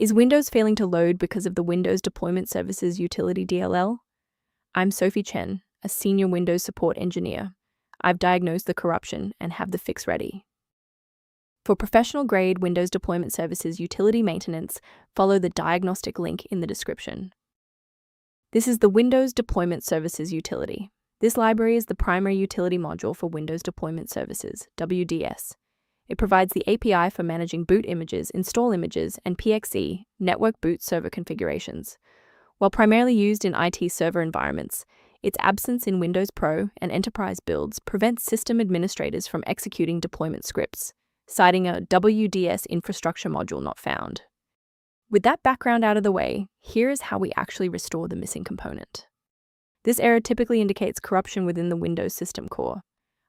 Is Windows failing to load because of the Windows Deployment Services Utility DLL? I'm Sophie Chen, a senior Windows support engineer. I've diagnosed the corruption and have the fix ready. For professional-grade Windows Deployment Services utility maintenance, follow the diagnostic link in the description. This is the Windows Deployment Services utility. This library is the primary utility module for Windows Deployment Services, WDS. It provides the API for managing boot images, install images, and PXE, network boot server configurations. While primarily used in IT server environments, its absence in Windows Pro and Enterprise builds prevents system administrators from executing deployment scripts, citing a WDS infrastructure module not found. With that background out of the way, here is how we actually restore the missing component. This error typically indicates corruption within the Windows system core.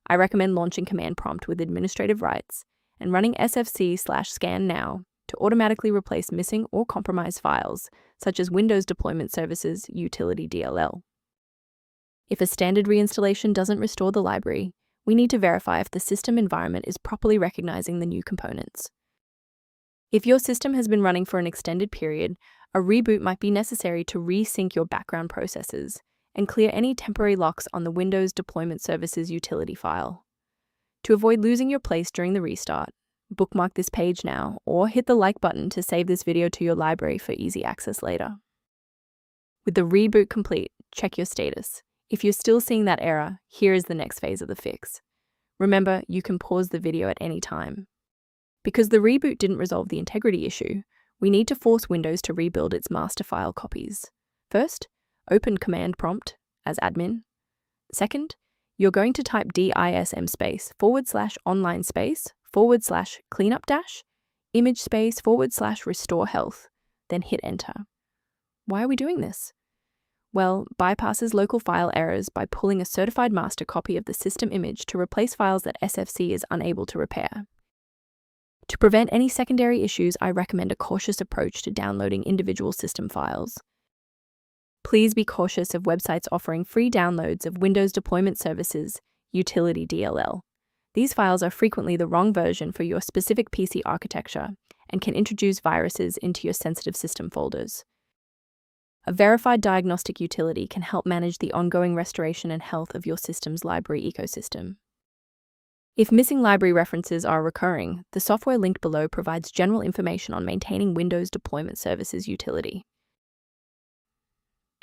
I recommend launching Command Prompt with administrative rights and running sfc/scan now to automatically replace missing or compromised files, such as Windows Deployment Services Utility DLL. If a standard reinstallation doesn't restore the library, we need to verify if the system environment is properly recognizing the new components. If your system has been running for an extended period, a reboot might be necessary to resync your background processes and clear any temporary locks on the Windows Deployment Services utility file. To avoid losing your place during the restart, bookmark this page now or hit the like button to save this video to your library for easy access later. With the reboot complete, check your status. If you're still seeing that error, here is the next phase of the fix. Remember, you can pause the video at any time. Because the reboot didn't resolve the integrity issue, we need to force Windows to rebuild its master file copies. First, open Command Prompt as admin. Second, you're going to type dism space /online space /cleanup dash image space / restore health, then hit enter. Why are we doing this? Well, bypasses local file errors by pulling a certified master copy of the system image to replace files that SFC is unable to repair. To prevent any secondary issues, I recommend a cautious approach to downloading individual system files. Please be cautious of websites offering free downloads of Windows Deployment Services Utility DLL. These files are frequently the wrong version for your specific PC architecture and can introduce viruses into your sensitive system folders. A verified diagnostic utility can help manage the ongoing restoration and health of your system's library ecosystem. If missing library references are recurring, the software linked below provides general information on maintaining Windows Deployment Services utility.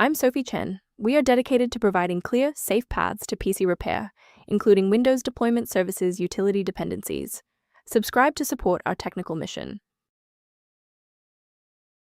I'm Sophie Chen. We are dedicated to providing clear, safe paths to PC repair, including Windows Deployment Services utility dependencies. Subscribe to support our technical mission.